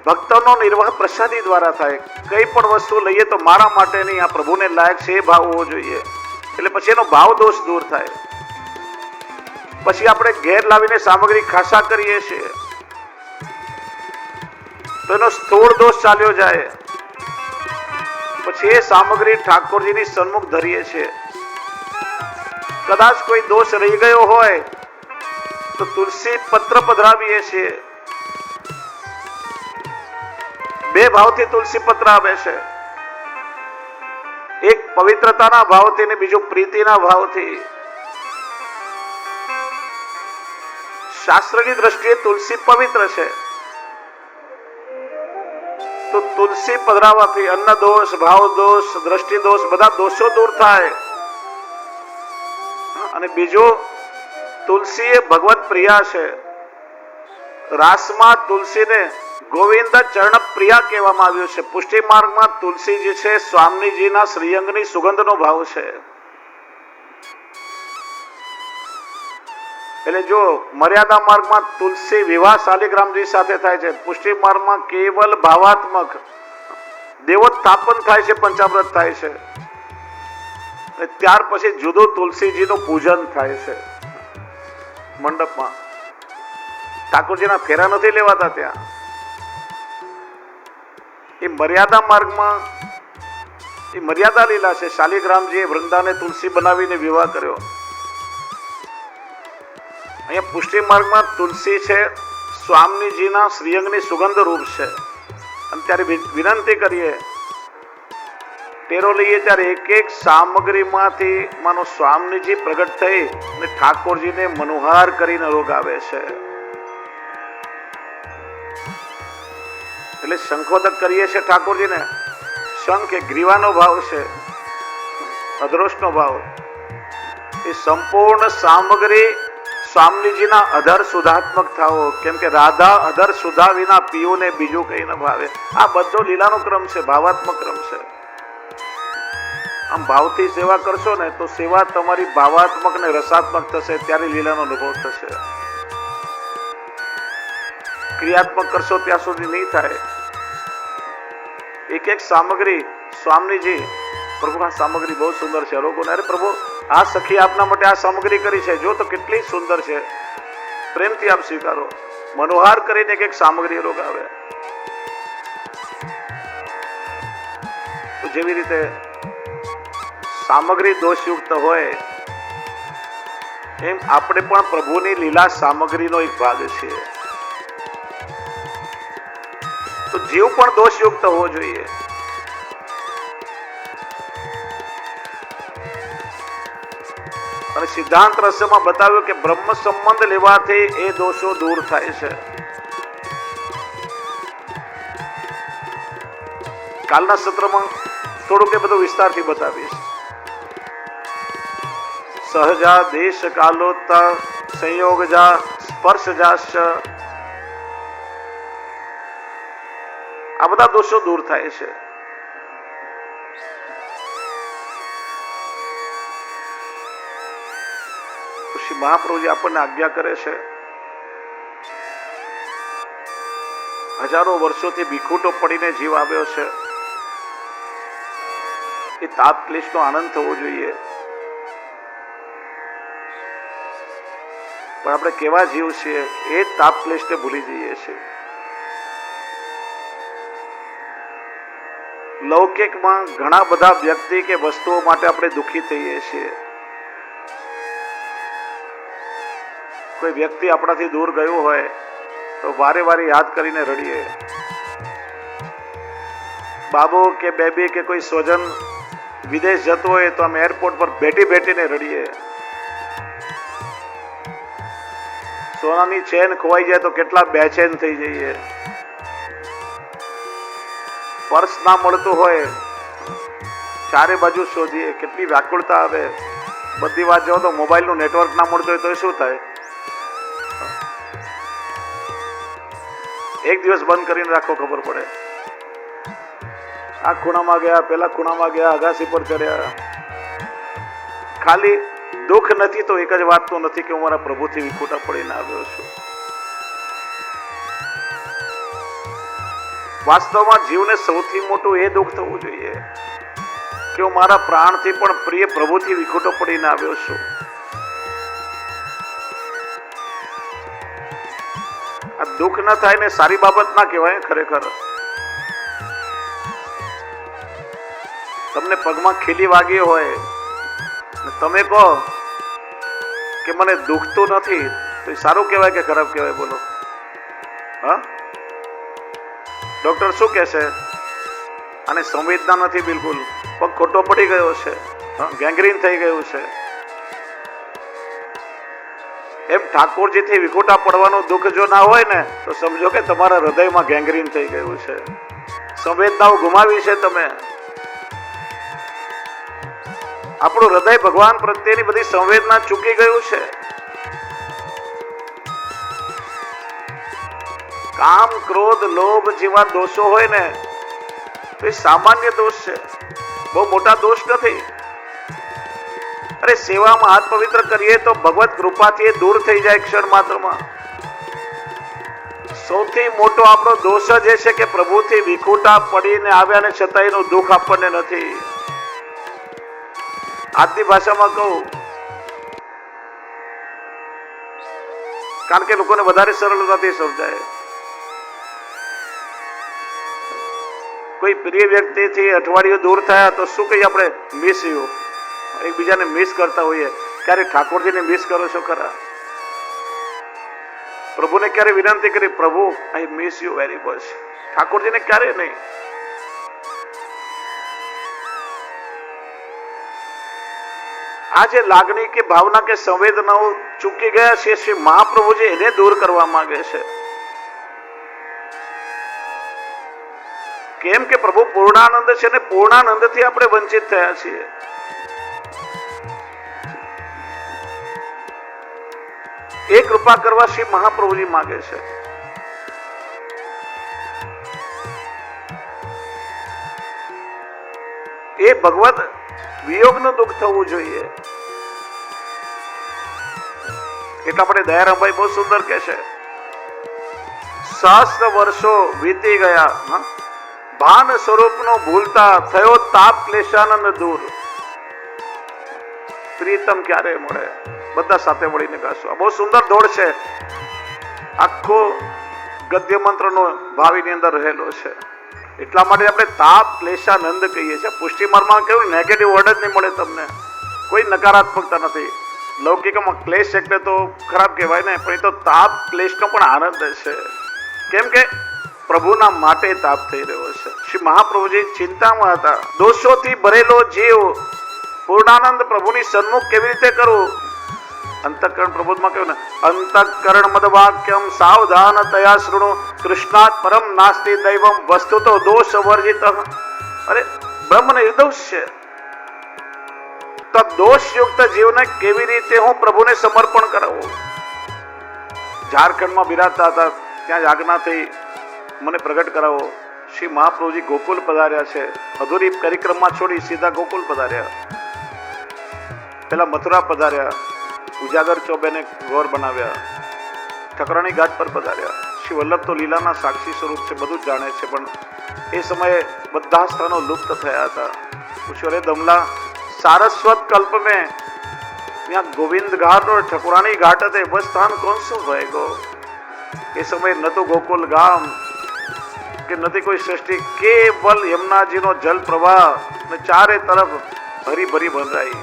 ભક્તોનો નિર્વાહ પ્રસાદી દ્વારા થાય. કઈ પણ વસ્તુ લઈએ તો મારા માટે નહીં, આ પ્રભુને લાયક છે એ ભાવ હોવો જોઈએ. એટલે પછી એનો ભાવ દોષ દૂર થાય. પછી આપણે ઘેર લાવીને સામગ્રી ખાસા કરીએ છીએ તો એનો સ્થૂળ દોષ ચાલ્યો જાય. પછી એ સામગ્રી ઠાકોરજીની સન્મુખ ધરીએ છીએ. કદાચ કોઈ દોષ રહી ગયો હોય તો તુલસી પત્ર પધરાવીએ છીએ. બે ભાવથી તુલસી પત્ર આવે છે, એક પવિત્રતાના ભાવથી ને બીજું પ્રીતિના ભાવથી. શાસ્ત્રની દ્રષ્ટિએ તુલસી પવિત્ર છે, તો તુલસી પધરાવાથી અન્ન દોષ, ભાવ દોષ, દ્રષ્ટિ દોષ બધા દોષો દૂર થાય. અને બીજું, તુલસી એ ભગવત પ્રિયા છે. રાસમાં તુલસીને ગોવિંદ ચરણ પ્રિયા કહેવામાં આવ્યું છે. પુષ્ટિ માર્ગમાં તુલસીજી છે સ્વામીજીના શ્રીઅંગની સુગંધનો ભાવ છે. એટલે જો મર્યાદા માર્ગમાં તુલસી વિવાહ શાલિગ્રામજી સાથે થાય છે, પુષ્ટિ માર્ગમાં કેવલ ભાવાત્મક દેવોત્થાપન થાય છે, પંચામૃત થાય છે. ત્યાર પછી જુદું તુલસીજીનું પૂજન થાય છે મંડપમાં. ઠાકોરજીના ફેરા નથી લેવાતા ત્યાં. એ મર્યાદા માર્ગમાં એ મર્યાદા લીલા છે. શાલિગ્રામજીએ વૃંદાને તુલસી બનાવીને વિવાહ કર્યો. અહીંયા પુષ્ટિ માર્ગમાં તુલસી છે સ્વામીજીના શ્રીઅંગની સુગંધ રૂપ છે. અને ત્યારે વિનંતી કરીએ, ટેરો લઈએ ત્યારે એક એક સામગ્રીમાંથી માનો સ્વામીજી પ્રગટ થઈ અને ઠાકોરજીને મનોહાર કરીને રોગ આવે છે. એટલે શંખોદક કરીએ છીએ ઠાકોરજીને. શંખ એ ગ્રીવાનો ભાવ છે, અધરોષનો ભાવ. એ સંપૂર્ણ સામગ્રી સ્વામીજીના અધર સુધાત્મક થાવો, કેમ કે રાધા અધર સુધા વિના પીવું ને બીજું કઈ ન ભાવે. આ બધો લીલાનો ક્રમ છે, ભાવાત્મક ક્રમ છે. આમ ભાવથી સેવા કરશો ને તો સેવા તમારી ભાવાત્મક ને રસાત્મક થશે, ત્યારે લીલાનો અનુભવ થશે. ક્રિયાત્મક કરશો ત્યાં સુધી નહીં થાય. એક એક સામગ્રી સ્વામીજી, પ્રભુ આ સામગ્રી બહુ સુંદર છે. લોકોને, અરે પ્રભુ આ સખી આપના માટે આ સામગ્રી કરી છે, જો તો કેટલી સુંદર છે, પ્રેમથી આપ સ્વીકારો. મનોહાર કરીને એક એક સામગ્રી રોગ આવે. તો જેવી રીતે સામગ્રી દોષયુક્ત હોય એમ આપણે પણ પ્રભુની લીલા સામગ્રીનો એક ભાગ છે. તો જીવ પણ દોષયુક્ત હોવો જોઈએ. અને સિદ્ધાંત રહસ્યમાં બતાવ્યું કે બ્રહ્મ સંબંધ લેવાથી એ દોષો દૂર થાય છે. કાલના સત્રમાં થોડુંક એ બધું વિસ્તારથી બતાવીશ. સહજા દેશ કાલોત્તા સંયોગજા સ્પર્શજાશ્ચ, આ બધા દોષો દૂર થાય છે. શ્રી મહાપ્રભુજી આપણને આજ્ઞા કરે છે. હજારો વર્ષોથી ભીખુટો પડીને જીવ આવ્યો છે. એ તાપ ક્લેશનો આનંદ થવો જોઈએ. પણ આપણે કેવા જીવ છીએ, એ તાપ ક્લેશને ભૂલી જઈએ છીએ. લૌકિકમાં ઘણા બધા વ્યક્તિ કે વસ્તુઓ માટે આપણે દુઃખી થઈએ છીએ. કોઈ વ્યક્તિ આપણાથી દૂર ગયું હોય તો વારે વારે યાદ કરીને રડીએ. બાબો કે બેબી કે કોઈ સ્વજન વિદેશ જતો હોય તો અમે એરપોર્ટ પર બેઠી બેઠીને રડીએ. સોનાની ચેન ખોવાઈ જાય તો કેટલા બેચેન થઈ જઈએ. પર્સ ના મળતું હોય ચારે બાજુ શોધીએ, કેટલી વ્યાકુળતા આવે. બધી વાત જાઓ તો મોબાઈલનું નેટવર્ક ના મળતું હોય તો શું થાય? એક દિવસ બંધ કરીને રાખો, ખબર પડે. આ ખૂણામાં ગયા, પેલા ખૂણામાં ગયા, અગાસી પર ચડ્યા. ખાલી દુઃખ નથી તો એક જ વાત તો નથી કે હું મારા પ્રભુથી વિખૂટા પડીને આવ્યો છું. વાસ્તવમાં જીવને સૌથી મોટું એ દુઃખ થવું જોઈએ કે હું મારા પ્રાણથી પણ પ્રિય પ્રભુથી વિખૂટો પડીને આવ્યો છું. આ દુઃખ ન થાય ને સારી બાબત ના કહેવાય. ખરેખર તમને પગમાં ખીલી વાગી હોય તમે કહો કે મને દુખતું નથી, તો એ સારું કહેવાય કે ખરાબ કહેવાય? બોલો. હા, ડોક્ટર શું કહેશે? આને સંવેદના નથી બિલકુલ, પગ ખોટો પડી ગયો છે, ગેંગ્રીન થઈ ગયું છે. એમ ઠાકોરજીથી વિખૂટા પડવાનું દુઃખ જો ના હોય ને તો સમજો કે તમારા હૃદયમાં ગેંગ્રીન થઈ ગયું છે, સંવેદનાઓ ગુમાવી છે તમે. આપણું હૃદય ભગવાન પ્રત્યેની બધી સંવેદના ચૂકી ગયું છે. કામ, ક્રોધ, લોભ જેવા દોષો હોય ને તો એ સામાન્ય દોષ છે, બહુ મોટા દોષ નથી. અરે સેવામાં હાથ પવિત્ર કરીએ તો ભગવત કૃપાથી એ દૂર થઈ જાય ક્ષણ માત્રમાં. સૌથી મોટો આપણો દોષ જ એ છે કે પ્રભુથી વિખૂટા પડીને આવ્યા ને છતાં એનું દુઃખ આપણને નથી. આજની ભાષામાં કહું, કારણ કે લોકોને વધારે સરળતાથી સમજાય. કોઈ પ્રિય વ્યક્તિથી અઠવાડિયું દૂર થયા તો શું કહીએ આપણે? Miss you. એકબીજાને મિસ કરતા હોઈએ. ક્યારે ઠાકોરજીને મિસ કરો છો ખરા? પ્રભુને ક્યારે વિનંતી કરી, પ્રભુ I miss you very much? ઠાકોરજીને ક્યારે નહીં. આ જે લાગણી કે ભાવના કે સંવેદનાઓ ચૂકી ગયા છે, શ્રી મહાપ્રભુજી એને દૂર કરવા માંગે છે. કેમ કે પ્રભુ પૂર્ણાનંદ છે ને પૂર્ણાનંદ થી આપણે વંચિત થયા છીએ. એ કૃપા કરવા શ્રી મહાપ્રભુજી માંગે છે. એ ભગવત વિયોગનું દુઃખ થવું જોઈએ. એટલે આપણે દયારામભાઈ બહુ સુંદર કહે છે, સહસ્ત્ર વર્ષો વીતી ગયા, ભાન સ્વરૂપનો ભૂલતા થયો તાપ ક્લેશાનંદ દૂર. પ્રીતમ ક્યારે મળે? બધા સાથે મળીને ગાશું. આ બહુ સુંદર દોડ છે. આખો ગદ્ય મંત્રનો ભાવીની અંદર રહેલો છે. એટલા માટે આપણે તાપ ક્લેશાનંદ કહીએ છીએ. પુષ્ટિમાર્ગમાં કેવું નેગેટિવ વર્ડ જ નહીં મળે તમને, કોઈ નકારાત્મકતા નથી. લૌકિકમાં ક્લેશ એટલે તો ખરાબ કહેવાય ને, પણ એ તો તાપ ક્લેશનો પણ આનંદ છે. કેમ કે પ્રભુના માટે તાપ થઈ રહ્યો છે. શ્રી મહાપ્રભુજી ચિંતામાં હતા. દોષોથી ભરેલો જીવ પૂર્ણાનંદ પ્રભુની સન્મુખ કેવી રીતે કરવું? અંતઃકરણ પ્રબોધમાં કહ્યું ને, અંતઃકરણ મદવાક્યમ સાવધાન તયા શૃણુ કૃષ્ણાત પરમ નાસ્તિ દૈવમ વસ્તુતો દોષ વર્જિત. અરે બ્રહ્મ નિર્દોષ છે, તો દોષયુક્ત જીવને કેવી રીતે હું પ્રભુને સમર્પણ કરાવું? ઝારખંડમાં બિરાજતા હતા, ત્યાં આજ્ઞા થઈ મને પ્રગટ કરાવો. શ્રી મહાપ્રભુજી ગોકુલ પધાર્યા છે. અધૂરી પરિક્રમા છોડી સીધા ગોકુલ પધાર્યા. પેલા મથુરા પધાર્યા, ઉજાગર ચોબેને ગોર બનાવ્યા, ઠકરાણી ઘાટ પર પધાર્યા. શ્રી વલ્લભ તો લીલાના સાક્ષી સ્વરૂપ છે, બધું જ જાણે છે, પણ એ સમયે બધા સ્થાનો લુપ્ત થયા હતા. પૂછ્યું, અરે દમલા, सारस्वत कल्प में यहाँ गोविंद घाट और ठकुरानी घाट थे, वह स्थान कौन सो भयगो? ये समय न तो गोकुल गाम કે નથી કોઈ સૃષ્ટિ, કેવલ યમુનાજીનો જલ પ્રવાહ ને ચારે તરફ હરી ભરી બંધાઈ.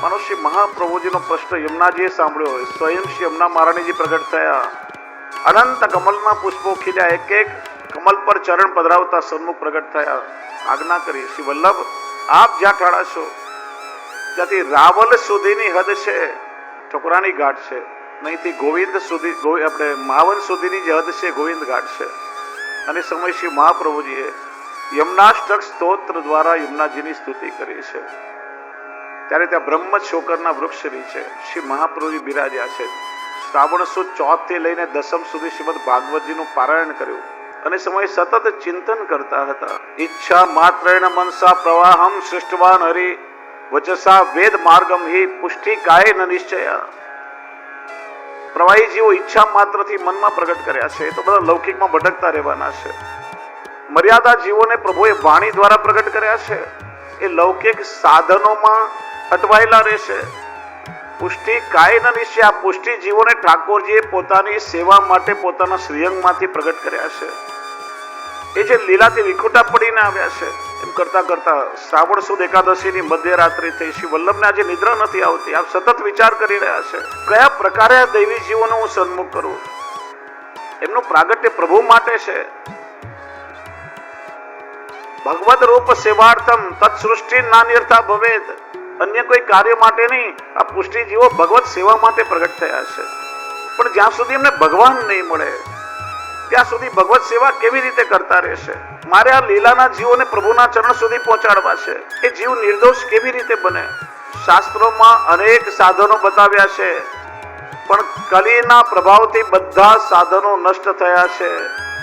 માનો શ્રી મહાપ્રભુજીનો પ્રશ્ન યમુનાજીએ સાંભળ્યો હોય. સ્વયં શ્રી યમુના મહારાણીજી પ્રગટ થયા. અનંત કમલના પુષ્પો ખીલ્યા, એક એક કમલ પર ચરણ પધરાવતા સન્મુખ પ્રગટ થયા. આજ્ઞા કરી, શ્રી વલ્લભ આપ જ્યાં ઠાળા છો ત્યાંથી રાવલ સુધીની હદ છે, ઠકુરાની ઘાટ છે, નહીંથી ગોવિંદ સુધી, આપણે માવન સુધીની જે હદ છે ગોવિંદ ઘાટ છે. અને સમય શ્રી મહાપ્રભુજીએ યમુનાષ્ટક સ્તોત્ર દ્વારા યમુનાજીની સ્તુતિ કરી છે. ત્યારે ત્યાં બ્રહ્મ છોકરના વૃક્ષ નીચે શ્રી મહાપ્રભુજી બિરાજ્યા છે. શ્રાવણ સુદ 4 થી લઈને 10 સુધી શ્રીમદ ભાગવતજીનું પારાયણ કર્યું અને સમય સતત ચિંતન કરતા હતા. ઈચ્છા માત્રેણ મનસા પ્રવાહમ સૃષ્ટવાન હરિ વચસા વેદ માર્ગમ હિ પુષ્ટિ કાય ન નિશ્ચયા. પ્રવાહી જીવો ઈચ્છા માત્રથી મનમાં પ્રગટ કર્યા છે. એ તો બધા લૌકિકમાં ભટકતા રહેવાના છે. મર્યાદા જીવોને પ્રભુએ વાણી દ્વારા પ્રગટ કર્યા છે. એ લૌકિક સાધનોમાં અટવાયેલા રહેશે. પુષ્ટિ કાય ન નિશ્ચય, આ પુષ્ટિ જીવોને ઠાકોરજીએ પોતાની સેવા માટે પોતાના શ્રીઅંગમાંથી પ્રગટ કર્યા છે. એ જે લીલાથી વિખૂટા પડીને આવ્યા છે, એમ કરતા કરતા શ્રાવણ સુદ એકાદશીની મધ્યરાત્રિ થઈ. શ્રી વલ્લભને આજે નિદ્રા નથી આવતી. આપ સતત વિચાર કરી રહ્યા છે, કયા પ્રકારે આ દૈવી જીવોને હું સન્મુખ કરું. એમનું પ્રાગટ્ય પ્રભુ માટે છે. ભગવદ રૂપ સેવાર્થમ તત્સૃષ્ટિ નાન્યર્થા ભવેદ. અન્ય કોઈ કાર્ય માટે નહીં, આ પુષ્ટિ જીવો ભગવત સેવા માટે પ્રગટ થયા છે. પણ જ્યાં સુધી એમને ભગવાન નહીં મળે ત્યાં સુધી ભગવત સેવા કેવી રીતે કરતા રહેશે? મારે આ લીલાના જીવોને પ્રભુના ચરણ સુધી પહોંચાડવા છે. એ જીવ નિર્દોષ કેવી રીતે બને? શાસ્ત્રોમાં અનેક સાધનો બતાવ્યા છે, પણ કલીના પ્રભાવથી બધા સાધનો નષ્ટ થયા છે.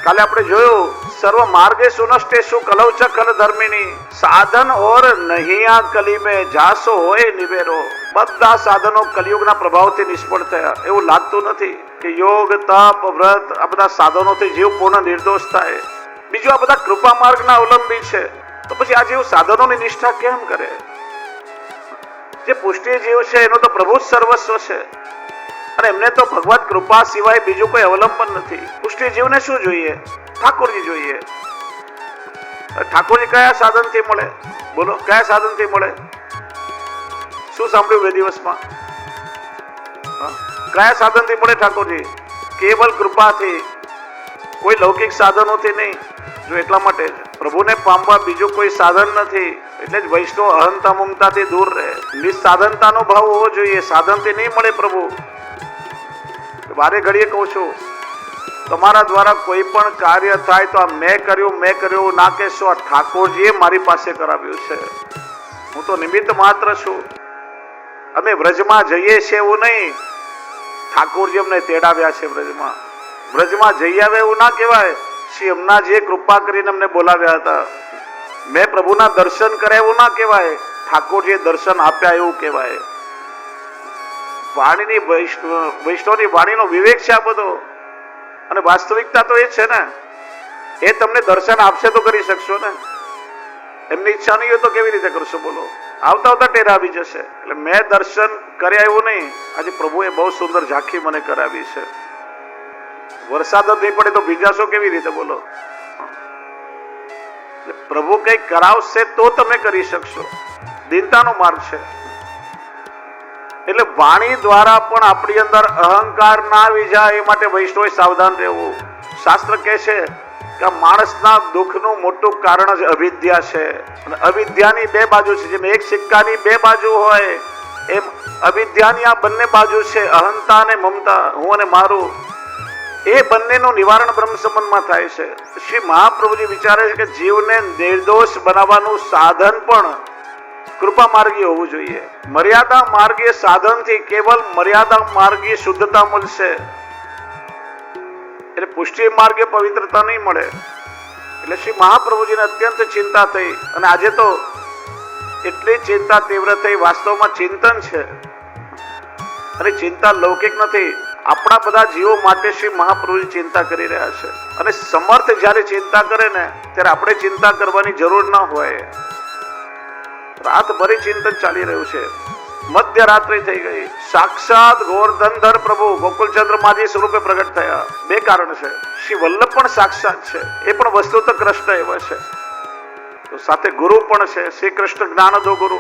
કાલે આપણે જોયું, સર્વ માર્ગે સુનષ્ટેષુ કલૌ ચ ખલ ધર્મિણી. સાધન ઓર નહીં આ કલી મેં જાસો હોય નિવેરો. બધા સાધનો કલિયુગના પ્રભાવથી નિષ્ફળ થયા. એવું લાગતું નથી કે યોગ, તપ, વ્રત આ બધા સાધનોથી જીવ પૂર્ણ નિર્દોષ થાય. બીજું, આ બધા કૃપા માર્ગના અવલંબી છે. તો પછી આ જીવ સાધનોની નિષ્ઠા કેમ કરે? જે પુષ્ટિ જીવ છે એનો તો પ્રભુ જ સર્વસ્વ છે, અને એમને તો ભગવત કૃપા સિવાય બીજું કોઈ અવલંબન નથી. પુષ્ટિ જીવને શું જોઈએ? ઠાકોરજી જોઈએ. ઠાકોરજી કયા સાધનથી મળે? બોલો, કયા સાધનથી મળે? શું સાંભળ્યું બે દિવસમાં? કયા સાધનથી મળે ઠાકોરજી? કેવલ કૃપાથી, કોઈ લૌકિક સાધનોથી નહીં. જો એટલા માટે પ્રભુને પામવા બીજું કોઈ સાધન નથી. એટલે જ વૈષ્ણવ અહંતા મમતાથી દૂર રહે. નિસ્સાધનતાનો ભાવ હોવો જોઈએ. સાધનથી નહીં મળે પ્રભુ. વારે ઘડીએ કહું છું, તમારા દ્વારા કોઈ પણ કાર્ય થાય તો આ મેં કર્યું ના કહેશો. આ ઠાકોરજીએ મારી પાસે કરાવ્યું છે. હું તો નિમિત્ત માત્ર છું. અમે વ્રજમાં જઈએ છીએ એવું નહીં, ઠાકોરજી અમને તેડાવ્યા છે વ્રજમાં. વ્રજમાં જઈ આવે એવું ના કહેવાય. શ્રી અમનાજીએ કૃપા કરીને અમને બોલાવ્યા હતા. મેં પ્રભુના દર્શન કર્યા એવું ના કહેવાય, ઠાકોરજીએ દર્શન આપ્યા એવું કહેવાય. વાણીની વૈષ્ણવની વાણીનો વિવેક છે આ બધો. અને વાસ્તવિકતા તો એ છે ને, એ તમને દર્શન આપશે તો કરી શકશો ને. એમની ઈચ્છા નહીં હોય તો કેવી રીતે કરશો? બોલો. આવતા આવતા ટેરા આવી જશે. એટલે મેં દર્શન કર્યા એવું નહીં, આજે પ્રભુએ બહુ સુંદર ઝાંખી મને કરાવી છે. વરસાદ જ નહીં પડે તો ભીજાશો કેવી રીતે? બોલો. પ્રભુ કંઈક કરાવશે તો તમે કરી શકશો. દીનતાનો માર્ગ છે. એટલે વાણી દ્વારા પણ આપણી અંદર અહંકાર ના આવી જાય એ માટે વૈષ્ણવે સાવધાન રહેવું. શાસ્ત્ર કહે છે કે માણસના દુઃખનું મોટું કારણ જ અવિદ્યા છે. અને અવિદ્યાની બે બાજુ છે. જેમ એક સિક્કાની બે બાજુ હોય એમ અવિદ્યાની આ બંને બાજુ છે, અહંતા અને મમતા, હું અને મારું. એ બંનેનું નિવારણ બ્રહ્મ સંબંધમાં થાય છે. શ્રી મહાપ્રભુજી વિચારે છે કે જીવને નિર્દોષ બનાવવાનું સાધન પણ કૃપા માર્ગી હોવું જોઈએ. મર્યાદા માર્ગીય સાધનથી કેવલ મર્યાદા માર્ગીય શુદ્ધતા મળશે. એટલે પુષ્ટિ માર્ગે પવિત્રતા નહીં મળે. એટલે શ્રી મહાપ્રભુજીને અત્યંત ચિંતા થઈ. અને આજે તો એટલી ચિંતા તીવ્ર થઈ, વાસ્તવમાં ચિંતન છે. અને ચિંતા લૌકિક નથી. આપણા બધા જીવો માટે શ્રી મહાપ્રભુજી ચિંતા કરી રહ્યા છે. અને સમર્થ જ્યારે ચિંતા કરે ને ત્યારે આપણે ચિંતા કરવાની જરૂર ના હોય. રાત ભરી ચિંતન ચાલી રહ્યું છે. મધ્યરાત્રિ થઈ ગઈ. સાક્ષાત ગોવર્ધનધર પ્રભુ ગોકુલચંદ્ર માજી સ્વરૂપે પ્રગટ થયા. બે કારણ છે. શ્રી વલ્લભ પણ સાક્ષાત છે, એ પણ વસ્તુત કૃષ્ણ એવા છે. તો સાથે ગુરુ પણ છે, શ્રી કૃષ્ણ જ્ઞાન દો ગુરુ.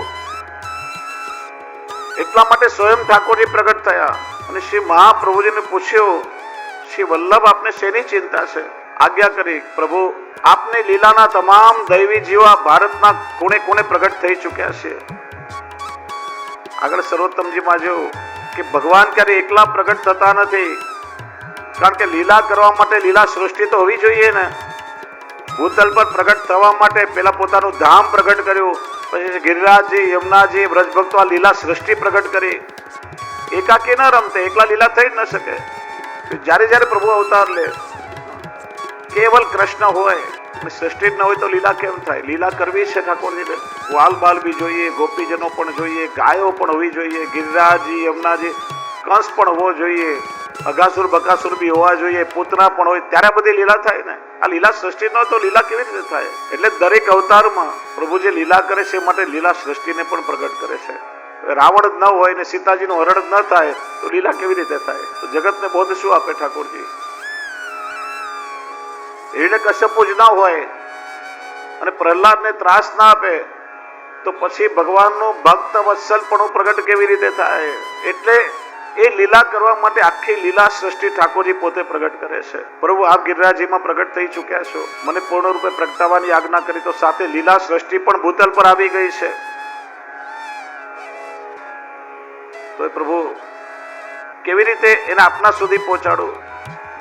એટલા માટે સ્વયં ઠાકોરજી પ્રગટ થયા અને શ્રી મહાપ્રભુજીને પૂછ્યું, શ્રી વલ્લભ આપને શેની ચિંતા છે? આજ્ઞા કરી, પ્રભુ આપની લીલાના તમામ દૈવી જીવા ભારતના કોણે કોણે પ્રગટ થઈ ચુક્યા છે. આગળ સર્વોત્તમજીમાં જોયું કે ભગવાન ક્યારે એકલા પ્રગટ થતા નથી. કારણ કે લીલા કરવા માટે લીલા સૃષ્ટિ તો હોવી જોઈએ ને. ભૂતલ પર પ્રગટ થવા માટે પેલા પોતાનું ધામ પ્રગટ કર્યું, પછી ગિરિરાજજી, યમુનાજી, વ્રજભક્તો આ લીલા સૃષ્ટિ પ્રગટ કરી. એકાકી ન રમતે, એકલા લીલા થઈ જ ન શકે. જ્યારે જ્યારે પ્રભુ અવતાર લે કેવલ કૃષ્ણ હોય, સૃષ્ટિ ન હોય તો લીલા કેમ થાય? લીલા કરવી છે ઠાકોરજીને. વાલ બાલ બી જોઈએ, ગોપીજનો પણ જોઈએ, ગાયો પણ હોવી જોઈએ, ગિરિરાજજી, યમુનાજી, કંસ પણ હોવો જોઈએ, અગાસુર બકાસુર બી હોવા જોઈએ, પૂતના પણ હોય, ત્યારે બધી લીલા થાય ને. આ લીલા સૃષ્ટિ ન તો લીલા કેવી રીતે થાય? એટલે દરેક અવતારમાં પ્રભુ જે લીલા કરે છે માટે લીલા સૃષ્ટિને પણ પ્રગટ કરે છે. રાવણ જ ન હોય ને સીતાજીનું હરણ જ ન થાય તો લીલા કેવી રીતે થાય? તો જગતને બોધ શું આપે ઠાકોરજી? હિરણ્યકશ્યપુ જ ના હોય અને પ્રહલાદને ત્રાસ ના આપે તો પછી ભગવાનનું ભક્ત વત્સલપણું પ્રગટ કેવી રીતે થાય? એટલે એ લીલા કરવા માટે આખી લીલા સૃષ્ટિ ઠાકોરજી પોતે પ્રગટ કરે છે. પ્રભુ આપ ગિરિરાજીમાં પ્રગટ થઈ ચૂક્યા છો, મને પૂર્ણ રૂપે પ્રગટાવવાની આજ્ઞા કરી, તો સાથે લીલા સૃષ્ટિ પણ ભૂતલ પર આવી ગઈ છે. તો પ્રભુ કેવી રીતે એને આપના સુધી પહોંચાડું?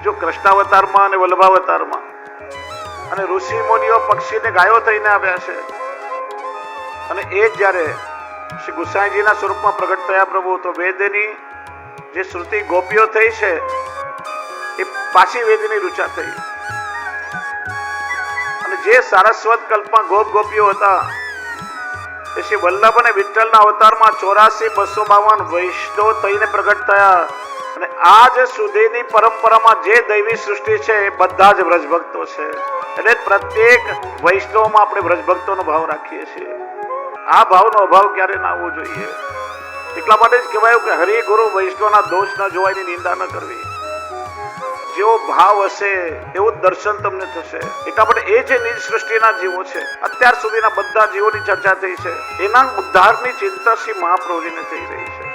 જો કૃષ્ણાવતારમાં અને વલ્લભાવતારમાં અને ઋષિ મુનિઓ પક્ષીને ગાયો થઈને આવ્યા છે, અને એ જ્યારે શ્રી ગુસાઈજીના સ્વરૂપમાં પ્રગટ થયા પ્રભુ, તો વેદની જે શ્રુતિ ગોપીઓ થઈ છે એ પાછી વેદની રૂચા થઈ. અને જે સારસ્વત કલ્પમાં ગોપ ગોપીઓ હતા એ શ્રી વલ્લભ અને વિઠ્ઠલના અવતારમાં 84,252 વૈષ્ણવ થઈને પ્રગટ થયા. અને આજ સુધીની પરંપરામાં જે દૈવી સૃષ્ટિ છે એ બધા જ વ્રજભક્તો છે. એટલે પ્રત્યેક વૈષ્ણવમાં આપણે વ્રજભક્તોનો ભાવ રાખીએ છીએ. આ ભાવનો અભાવ ક્યારે ના આવવો જોઈએ. એટલા માટે જ કહેવાયું કે હરિ ગુરુ વૈષ્ણવના દોષ ન જોવાની નિંદા ન કરવી. જેવો ભાવ હશે એવું દર્શન તમને થશે. એટલા માટે એ જે નિજ સૃષ્ટિના જીવો છે, અત્યાર સુધીના બધા જીવોની ચર્ચા થઈ છે, એના ઉદ્ધારની ચિંતા શ્રી મહાપ્રભુજીને થઈ રહી છે.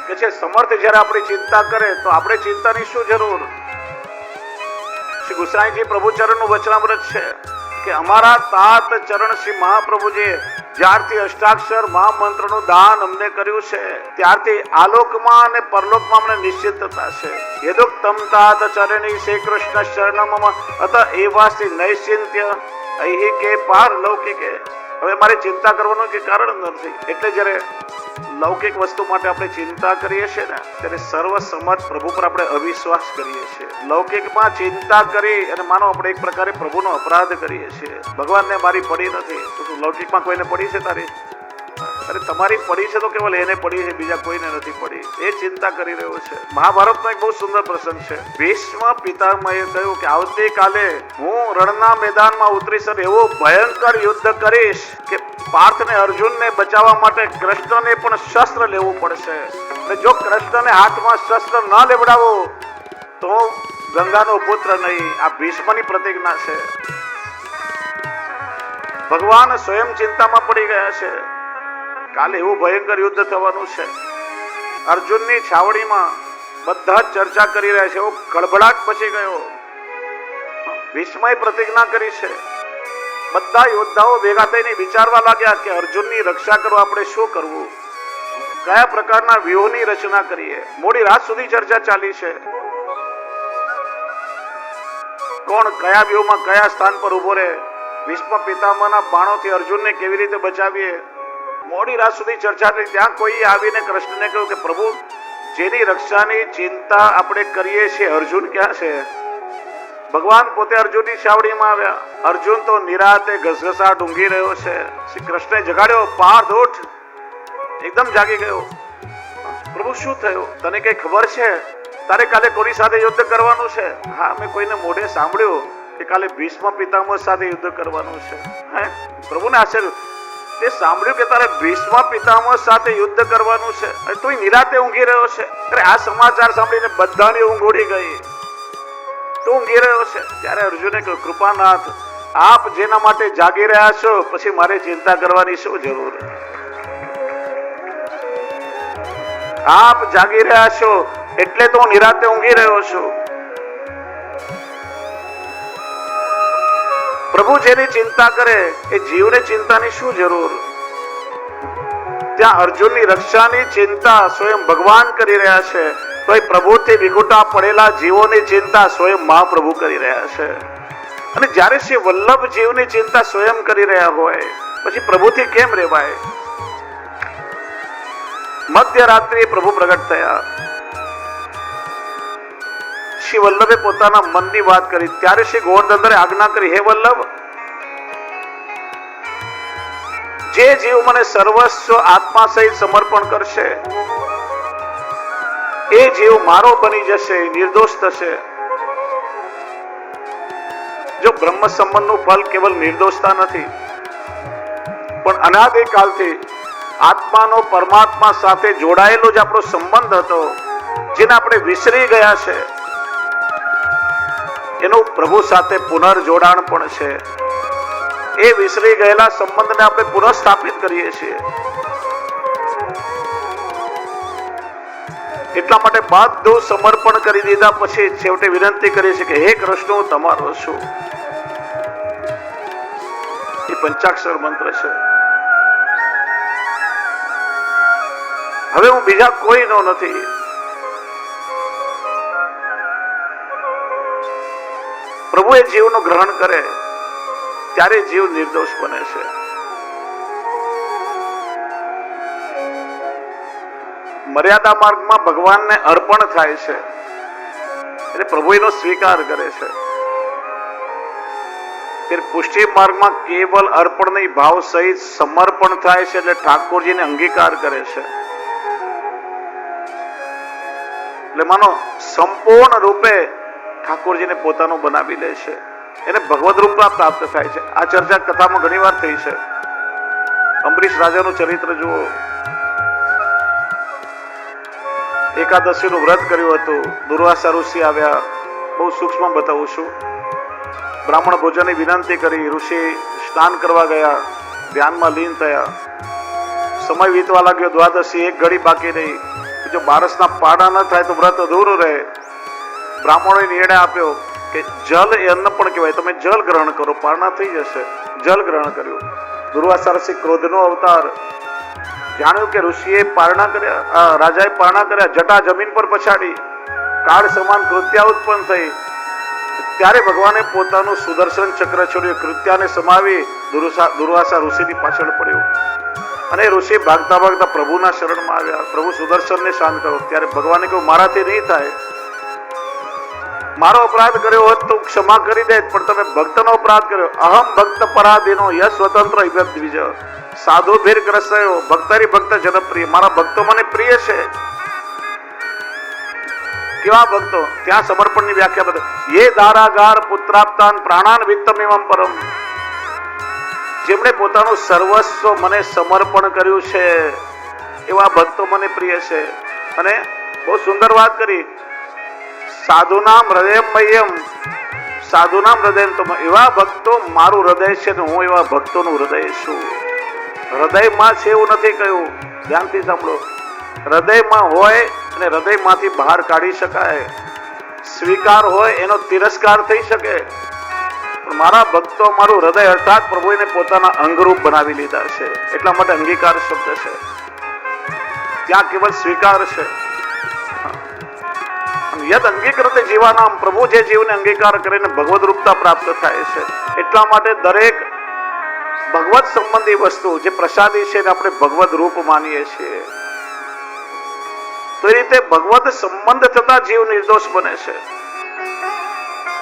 કે છે સમર્થ જ્યારે આપણી ચિંતા કરે તો આપણે ચિંતાની શું જરૂર? શ્રી ગુસાઈજી પ્રભુચરણનું વચનામૃત છે કે અમારા તાત ચરણ શ્રી મહાપ્રભુજીએ જ્યારથી અષ્ટાક્ષર મહામંત્રનું દાન અમને કર્યું છે, ત્યારથી આલોકમાં અને પરલોકમાં અમને નિશ્ચિતતા છે. યદુક્તમ તાત ચરણી શ્રી કૃષ્ણ શરણમ અત એવાસ્તિ નૈશ્ચિંત્ય ઐહિકે પારલૌકિકે. હવે મારે ચિંતા કરવાનું કે કારણ નથી. એટલે જ્યારે લૌકિક વસ્તુ માટે આપણે ચિંતા કરીએ છીએ ને, ત્યારે સર્વ સમર્થ પ્રભુ પર આપણે અવિશ્વાસ કરીએ છીએ. લૌકિકમાં ચિંતા કરી અને માનો આપણે એક પ્રકારે પ્રભુનો અપરાધ કરીએ છીએ. ભગવાનને મારી પડી નથી તો તું લૌકિકમાં કોઈને પડી છે તારી? અરે તમારી પડી છે તો કેવલ એને પડી છે, બીજા કોઈને નથી પડી. એ ચિંતા કરી રહ્યો છે. મહાભારતનો એક બહુ સુંદર પ્રસંગ છે. ભીષ્મ પિતામહે કહ્યું કે આવતીકાલે હું રણના મેદાનમાં ઉતરીશ અને એવું ભયંકર યુદ્ધ કરીશ કે પાર્થને અર્જુનને બચાવવા માટે કૃષ્ણને પણ શસ્ત્ર લેવું પડશે. અને જો કૃષ્ણને હાથમાં શસ્ત્ર ન લેવડાવો તો ગંગાનો પુત્ર નહીં. આ ભીષ્મની પ્રતિજ્ઞા છે. ભગવાન સ્વયં ચિંતામાં પડી ગયા છે. કાલે એવું ભયંકર યુદ્ધ થવાનું છે. અર્જુનની છાવણીમાં બધા ચર્ચા કરી રહ્યા છે. એવો કળભળાટ પછી ગયો. ભીષ્મએ પ્રતિજ્ઞા કરી છે. બધા યોદ્ધાઓ ભેગા થઈને વિચારવા લાગ્યા કે અર્જુનની રક્ષા કરવા આપણે શું કરવું, કયા પ્રકારના વ્યૂહની રચના કરીએ. મોડી રાત સુધી ચર્ચા ચાલી છે. કોણ કયા વ્યૂહમાં કયા સ્થાન પર ઉભો રહે, ભીષ્મ પિતામહના બાણોથી અર્જુનને કેવી રીતે બચાવીએ. મોડી રાત સુધી ચર્ચા થઈ. ત્યાં કોઈ આવીને કૃષ્ણને કહ્યું કે પ્રભુ, જેની રક્ષાની ચિંતા આપણે કરીએ છીએ અર્જુન ક્યાં છે? ભગવાન પોતે અર્જુનની છાવણીમાં આવ્યા. અર્જુન તો નિરાતે ઘસઘસાટ ઊંઘી રહ્યો છે. શ્રી કૃષ્ણે જગાડ્યો, પાર્થ ઉઠ. એકદમ જાગી ગયો. પ્રભુ શું થયું? તને કઈ ખબર છે? તારે કાલે કોની સાથે યુદ્ધ કરવાનું છે? હા, મેં કોઈને મોઢે સાંભળ્યું કે કાલે ભીષ્મ પિતામહ સાથે યુદ્ધ કરવાનું છે. હે, પ્રભુને આશ્ચર્ય. તે સાંભળ્યું કે તારે ભીષ્મ પિતામહ સાથે યુદ્ધ કરવાનું છે અને તું નિરાતે ઊંઘી રહ્યો છે? અરે આ સમાચાર સાંભળીને બધાની ઊંઘ ઉડી ગઈ. તું ઊંઘી રહ્યો છે. ત્યારે અર્જુને કહ્યું, કૃપાનાથ, આપ જેના માટે જાગી રહ્યા છો પછી મારે ચિંતા કરવાની શું જરૂર? આપ જાગી રહ્યા છો એટલે તો હું નિરાતે ઊંઘી રહ્યો છું. પ્રભુ જેની ચિંતા કરે એ જીવને ચિંતાની શું જરૂર? ત્યાં અર્જુનની રક્ષાની ચિંતા સ્વયં ભગવાન કરી રહ્યા છે, તો એ પ્રભુથી વિખૂટા પડેલા જીવોની ચિંતા સ્વયં મહાપ્રભુ કરી રહ્યા છે. અને જ્યારે શ્રી વલ્લભ જીવની ચિંતા સ્વયં કરી રહ્યા હોય પછી પ્રભુથી કેમ રહેવાય? મધ્યરાત્રિએ પ્રભુ પ્રગટ થયા. શ્રી વલ્લભે પોતાના મનની વાત કરી. ત્યારે શ્રી ગોવર્ધનધરે આજ્ઞા કરી, હે વલ્લભ, જે જીવ મને સર્વસ્વ આત્મા સહિત સમર્પણ કરશે એ જીવ મારો બની જશે, નિર્દોષ થશે. જો બ્રહ્મ સંબંધનું ફલ કેવલ નિર્દોષતા નથી, પણ અનાદિકાલથી આત્માનો પરમાત્મા સાથે જોડાયેલો જે આપણો સંબંધ હતો, જેને આપણે વિસરી ગયા છે, એનું પ્રભુ સાથે પુનર્જોડાણ પણ છે. એ વિસરી ગયેલા સંબંધને આપણે પુનઃસ્થાપિત કરીએ છીએ. એટલા માટે બધું સમર્પણ કરી દીધા પછી છેવટે વિનંતી કરી છે કે હે કૃષ્ણ, હું તમારો છું. એ પંચાક્ષર મંત્ર છે. હવે હું બીજા કોઈનો નથી. પ્રભુ એ જીવનું ગ્રહણ કરે ત્યારે જીવ નિર્દોષ બને છે. મર્યાદા માર્ગમાં ભગવાનને અર્પણ થાય છે એટલે પ્રભુ એનો સ્વીકાર કરે છે. ત્યારે પુષ્ટિ માર્ગમાં કેવલ અર્પણ નહીં, ભાવ સહિત સમર્પણ થાય છે એટલે ઠાકોરજીને અંગીકાર કરે છે. એટલે માનો સંપૂર્ણ રૂપે ઠાકોરજીને પોતાનું બનાવી લે છે, એને ભગવદ રૂપમાં પ્રાપ્ત થાય છે. આ ચર્ચા કથામાં ઘણી વાર થઈ છે. અંબરીશ રાજાનું ચરિત્ર જુઓ. એકાદશીનું વ્રત કર્યું હતું. દુર્વાસા ઋષિ આવ્યા. બહુ સૂક્ષ્મ બતાવું છું. બ્રાહ્મણ ભોજનની વિનંતી કરી. ઋષિ સ્નાન કરવા ગયા, ધ્યાનમાં લીન થયા. સમય વીતવા લાગ્યો. દ્વાદશી એક ઘડી બાકી રહી. જો બારસના પાડા ન થાય તો વ્રત અધૂરું રહે. બ્રાહ્મણોએ નિર્ણય આપ્યો કે જલ એ અન્ન પણ કહેવાય, તમે જલ ગ્રહણ કરો, પારણા થઈ જશે. જલ ગ્રહણ કર્યું. દુર્વાસા ઋષિ ક્રોધનો અવતાર. જાણ્યું કે ઋષિએ પારણા કર્યા, રાજાએ પારણા કર્યા, જટા જમીન પર પછાડી, કાળ સમાન કૃત્યા ઉત્પન્ન થઈ. ત્યારે ભગવાને પોતાનું સુદર્શન ચક્ર છોડ્યું, કૃત્યાને સમાવી દુર્વાસા ઋષિની પાછળ પડ્યું. અને ઋષિ ભાગતા ભાગતા પ્રભુના શરણમાં આવ્યા. પ્રભુ સુદર્શનને શાંત કરો. ત્યારે ભગવાને કહ્યું, મારાથી નહીં થાય. મારો અપરાધ કર્યો હોત તો ક્ષમા કરી દે, પણ તમે ભક્તનો અપરાધ કર્યો. અહમ ભક્ત પરાધીનો યશ સ્વતંત્ર દ્વિજ સાધુ ભીર ગ્રસ્યો ભક્તરી ભક્ત જનપ્રિય. મારા ભક્તો મને પ્રિય છે. કેવા ભક્તો? ત્યાં સમર્પણની વ્યાખ્યા બતાવે. યે દારાગાર પુત્રાપ્તાન પ્રાણાન વિત્તમેવમ પરમ. જેમણે પોતાનું સર્વસ્વ મને સમર્પણ કર્યું છે એવા ભક્તો મને પ્રિય છે. અને બહુ સુંદર વાત કરી. સાધુનામ હૃદયમયમ, સાધુનામ હૃદયમ. તો એવા ભક્તો મારું હૃદય છે ને હું એવા ભક્તોનું હૃદય છું. હૃદયમાં છે એવું નથી કહ્યું. ધ્યાનથી સાંભળો. હૃદયમાં હોય અને હૃદયમાંથી બહાર કાઢી શકાય. સ્વીકાર હોય એનો તિરસ્કાર થઈ શકે. પણ મારા ભક્તો મારું હૃદય અર્થાત પ્રભુને પોતાના અંગરૂપ બનાવી લીધા છે. એટલા માટે અંગીકાર શબ્દ છે. ત્યાં કેવલ સ્વીકાર છે. યદ અંગીકૃત જીવાનામ, પ્રભુ જે જીવને અંગીકાર કરીને ભગવદ રૂપતા પ્રાપ્ત થાય છે. એટલા માટે દરેક ભગવત સંબંધી વસ્તુ જે પ્રસાદી છે એને આપણે ભગવદ રૂપ માનીએ છીએ. તો એ રીતે ભગવત સંબંધ થતા જીવ નિર્દોષ બને છે.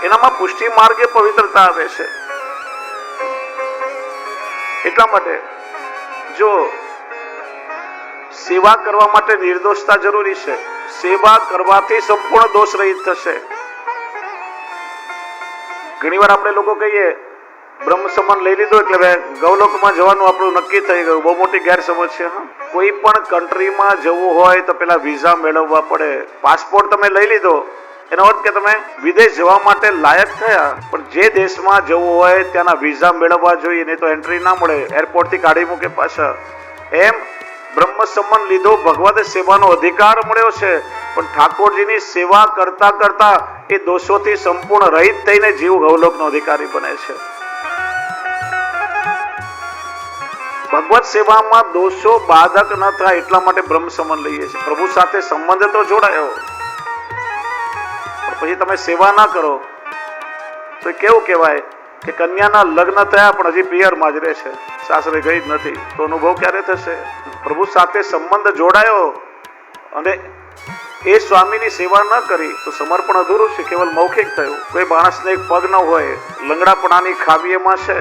એનામાં પુષ્ટિ માર્ગે પવિત્રતા આવે છે. એટલા માટે જો સેવા કરવા માટે નિર્દોષતા જરૂરી છે. સેવા કરવાથી સંપૂર્ણ દોષ રહિત થશે. ઘણી વાર આપણે લોકો કહીએ બ્રહ્મ સંબંધ લઈ લીધો એટલે ગૌલોકમાં જવાનું આપણું નક્કી થઈ ગયું. બહુ મોટી ગેરસમજ છે. કોઈ પણ કન્ટ્રીમાં જવું હોય તો પેલા વિઝા મેળવવા પડે. પાસપોર્ટ તમે લઈ લીધો એનો અર્થ કે તમે વિદેશ જવા માટે લાયક થયા, પણ જે દેશમાં જવું હોય ત્યાંના વિઝા મેળવવા જોઈએ, નહીં તો એન્ટ્રી ના મળે, એરપોર્ટથી કાઢી મૂકે પાછા. એમ બ્રહ્મ સંબંધ લીધો, ભગવદ સેવાનો અધિકાર મળ્યો છે, પણ ઠાકોરજીની સેવા કરતા કરતા એ દોષોથી સંપૂર્ણ રહિત થઈને જીવ ગૌલોકનો અધિકારી બને છે. ભગવત સેવામાં દોષો બાધક ન થાય એટલા માટે બ્રહ્મ સંબંધ લઈએ છીએ. પ્રભુ સાથે સંબંધ તો જોડાયો, પછી તમે સેવા ના કરો તો કેવું કહેવાય કે કન્યાના લગ્ન થયા પણ હજી પિયરમાં જ રહે છે, સાસરે ગઈ જ નથી. તો અનુભવ ક્યારે થશે? પ્રભુ સાથે સંબંધ જોડાયો અને એ સ્વામીની સેવા ન કરી તો સમર્પણ અધૂરું છે, કેવલ મૌખિક થયું. કોઈ માણસને એક પગ ન હોય, લંગડાપણાની ખામીમાં છે,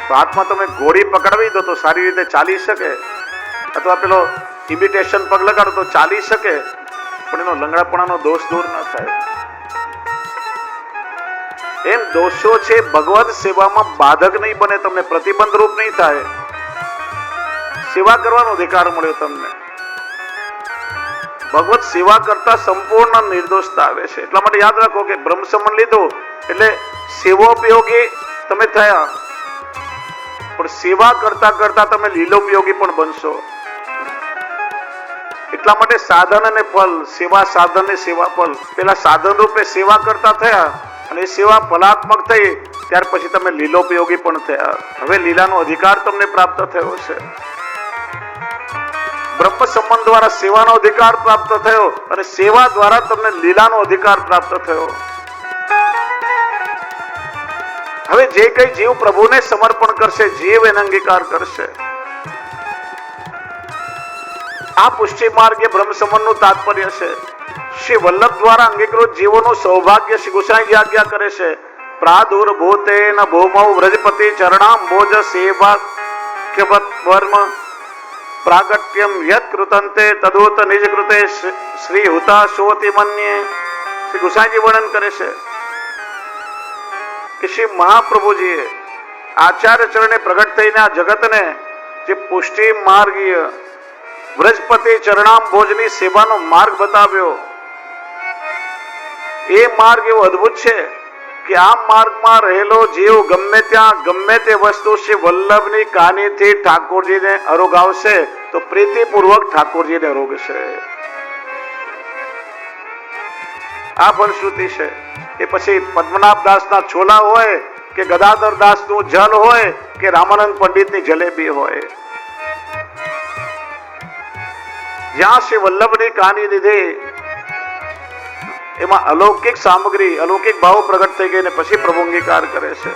તો હાથમાં તમે ઘોડી પકડાવી દો તો સારી રીતે ચાલી શકે, અથવા પેલો ઇમિટેશન પગ લગાડો તો ચાલી શકે. પણ એનો લંગડાપણાનો દોષ દૂર ન થાય. એમ દોષો છે ભગવત સેવામાં બાધક નહીં બને, તમને પ્રતિબંધ રૂપ નહીં થાય. સેવા કરવાનો અધિકાર મળ્યો તમને. ભગવત સેવા કરતા સંપૂર્ણ નિર્દોષતા આવે છે. એટલા માટે યાદ રાખો કે બ્રહ્મ સંબંધ લીધું એટલે સેવોપયોગી તમે થયા, પણ સેવા કરતા કરતા તમે લીલોપયોગી પણ બનશો. એટલા માટે સાધન અને ફલ, સેવા સાધન ને સેવા ફલ. પેલા સાધન રૂપે સેવા કરતા થયા અને એ સેવા ફલાત્મક થઈ, ત્યાર પછી તમે લીલોપયોગી પણ થયા. હવે લીલાનો અધિકાર તમને પ્રાપ્ત થયો છે. બ્રહ્મ સંબંધ દ્વારા સેવાનો અધિકાર પ્રાપ્ત થયો અને સેવા દ્વારા તમને લીલાનો અધિકાર પ્રાપ્ત થયો. હવે જે કઈ જીવ પ્રભુને સમર્પણ કરશે, જીવ એને અંગીકાર કરશે. આ પુષ્ટિ માર્ગ એ બ્રહ્મ સંબંધનું તાત્પર્ય છે. શ્રી વલ્લભ દ્વારા અંગીકૃત જીવોનું સૌભાગ્ય શ્રી ગુસાઈજી આજ્ઞા કરે છે. પ્રાદુર્ભૂતેન ભૂમૌ વ્રજપતિ ચરણાંબોજ સેવા વર્મ પ્રાગટ્યમ યત કૃતંતે તદોત નિજ કૃતે શ્રી હુતા શોતિ મન્યે. શ્રી ગુસાઈજી વર્ણન કરે છે કે શ્રી મહાપ્રભુજીએ આચાર્ય ચરણે પ્રગટ થઈને આ જગતને જે પુષ્ટિ માર્ગીય વ્રજપતિ ચરણાંબોજની સેવાનો માર્ગ બતાવ્યો. એ માર્ગ એવો અદ્ભુત છે કે આ માર્ગમાં રહેલો જીવ ગમે ત્યાં ગમે તે વસ્તુ શ્રી વલ્લભની કાનીથી ઠાકોરજીને અરોગાવશે તો પ્રીતિપૂર્વક ઠાકોરજીને અરોગશે. આ ફલશ્રુતિ છે. એ પછી પદ્મનાભ દાસના છોલા હોય કે ગદાધર દાસનું જલ હોય કે રામાનંદ પંડિતની જલેબી હોય, જ્યાં શ્રી વલ્લભની કહાની લીધી એમાં અલૌકિક સામગ્રી, અલૌકિક ભાવ પ્રગટ થઈ ગઈ ને પછી પ્રભુ અંગીકાર કરે છે.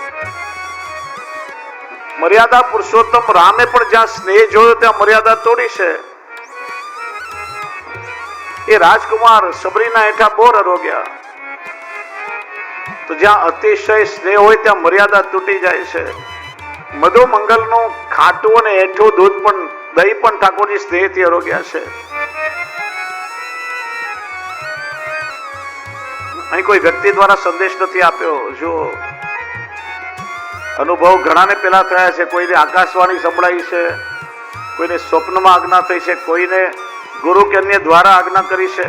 મર્યાદા પુરુષોત્તમ રામે પણ જ્યાં સ્નેહ જોયો ત્યાં મર્યાદા તોડી છે. એ રાજકુમાર સબરીના હેઠા બોર અરોગ્યા, તો જ્યાં અતિશય સ્નેહ હોય ત્યાં મર્યાદા તૂટી જાય છે. મધુ મંગલનું ખાટું અને હેઠું દૂધ પણ, દહીં પણ ઠાકોરજી સ્નેહથી અરોગ્યા છે. અહીં કોઈ વ્યક્તિ દ્વારા સંદેશ નથી આપ્યો. જો અનુભવ ઘણાને પેલા થયા છે. કોઈને આકાશવાણી સંભળાઈ છે, કોઈને સ્વપ્નમાં આજ્ઞા થઈ છે, કોઈને ગુરુ કે અન્ય દ્વારા આજ્ઞા કરી છે,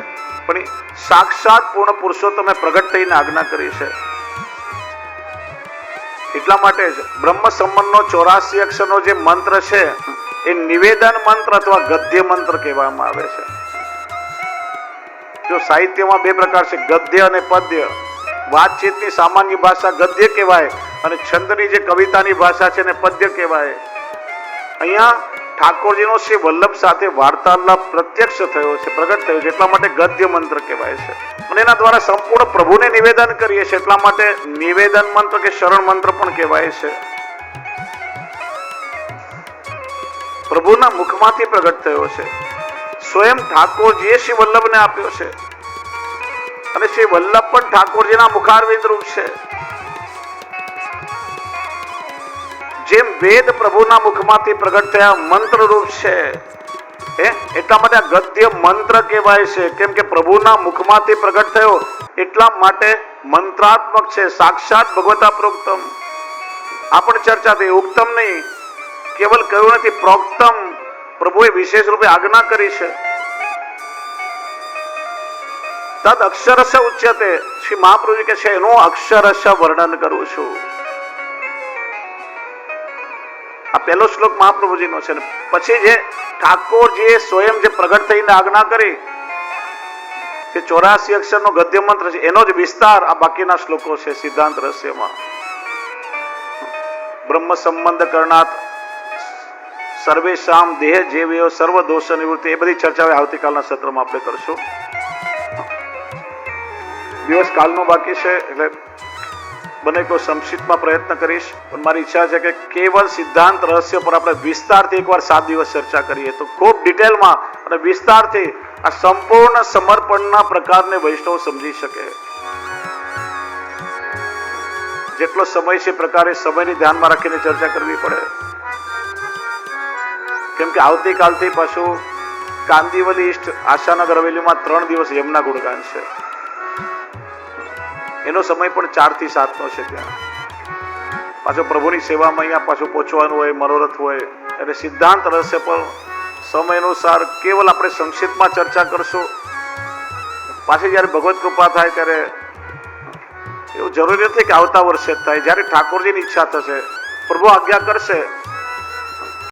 પણ સાક્ષાત પૂર્ણ પુરુષોત્તમે પ્રગટ થઈને આજ્ઞા કરી છે. એટલા માટે જ બ્રહ્મ સંબંધનો 84 અક્ષરનો જે મંત્ર છે એ નિવેદન મંત્ર અથવા ગદ્ય મંત્ર કહેવામાં આવે છે. જો સાહિત્યમાં બે પ્રકાર છે, ગદ્ય અને પદ્ય. વાતચીતની સામાન્ય ભાષા ગદ્ય કહેવાય અને છંદની જે કવિતાની ભાષા છે ને પદ્ય કહેવાય. અહીંયા ઠાકોરજીનો શ્રી વલ્લભ સાથે વાર્તાલાપ પ્રત્યક્ષ થયો છે, પ્રગટ થયો છે, એટલા માટે ગદ્ય મંત્ર કહેવાય છે. અને એના દ્વારા સંપૂર્ણ પ્રભુને નિવેદન કરીએ છીએ, એટલા માટે નિવેદન મંત્ર કે શરણ મંત્ર પણ કહેવાય છે. પ્રભુના મુખમાંથી પ્રગટ થયો છે. સ્વયં ઠાકોરજીએ શ્રી વલ્લભને આપ્યો છે અને શ્રી વલ્લભ પણ ઠાકોરજીના મુખારવિંદ રૂપ છે. જેમ વેદ પ્રભુના મુખમાંથી પ્રગટ થયા મંત્ર રૂપ છે, એટલા માટે આ ગદ્ય મંત્ર કહેવાય છે. કેમ કે પ્રભુના મુખમાંથી પ્રગટ થયો એટલા માટે મંત્રાત્મક છે, સાક્ષાત ભગવતા પ્રોક્તમ. આ પણ ચર્ચા થઈ. ઉક્તમ નહીં, કેવલ કહ્યું નથી, પ્રોક્તમ. પ્રભુએ વિશેષ રૂપે આજ્ઞા કરી છે. તદ અક્ષરશ ઉચ્યતે. શ્રી મહાપ્રભુજી કહે છે એનું અક્ષરશ વર્ણન કરું છું. આ પહેલો શ્લોક મહાપ્રભુજીનો છે. પછી જે ઠાકોરજીએ સ્વયં જે પ્રગટ થઈને આજ્ઞા કરી તે 84 અક્ષરનો ગદ્ય મંત્ર છે, એનો જ વિસ્તાર આ બાકીના શ્લોકો છે સિદ્ધાંત રહસ્યમાં. બ્રહ્મ સંબંધ કરણાત સર્વેશામ દેહ જેવ્યો સર્વ દોષ નિવૃત્તિ, એ બધી ચર્ચા આવતીકાલના સત્રમાં આપણે કરશું. દિવસ કાલનો બાકી છે એટલે બને કોઈ સંક્ષિપ્તમાં પ્રયત્ન કરીશ, પણ મારી ઈચ્છા છે કે કેવલ સિદ્ધાંત રહસ્ય પર આપણે વિસ્તારથી એકવાર 7 દિવસ ચર્ચા કરીએ તો ખૂબ ડિટેલમાં અને વિસ્તારથી આ સંપૂર્ણ સમર્પણના પ્રકારને વૈષ્ણવ સમજી શકે. જેટલો સમય છે પ્રકારે સમયને ધ્યાનમાં રાખીને ચર્ચા કરવી પડે. કેમ કે આવતીકાલથી પાછું કાંદિવલી ઈષ્ટ આશાનગર હવેલીમાં 3 દિવસ યમના ગુણગાન છે. એનો સમય પણ 4 થી 7 નો છે. ત્યાં પાછો પ્રભુની સેવામાં અહીંયા પાછું પહોંચવાનું હોય, મનોરથ હોય, એટલે સિદ્ધાંત રહેશે. પણ સમય અનુસાર કેવલ આપણે સંક્ષિપ્તમાં ચર્ચા કરશું. પાછી જ્યારે ભગવત કૃપા થાય ત્યારે એવું જરૂરી નથી કે આવતા વર્ષે જ થાય. જ્યારે ઠાકોરજીની ઈચ્છા થશે, પ્રભુ આજ્ઞા કરશે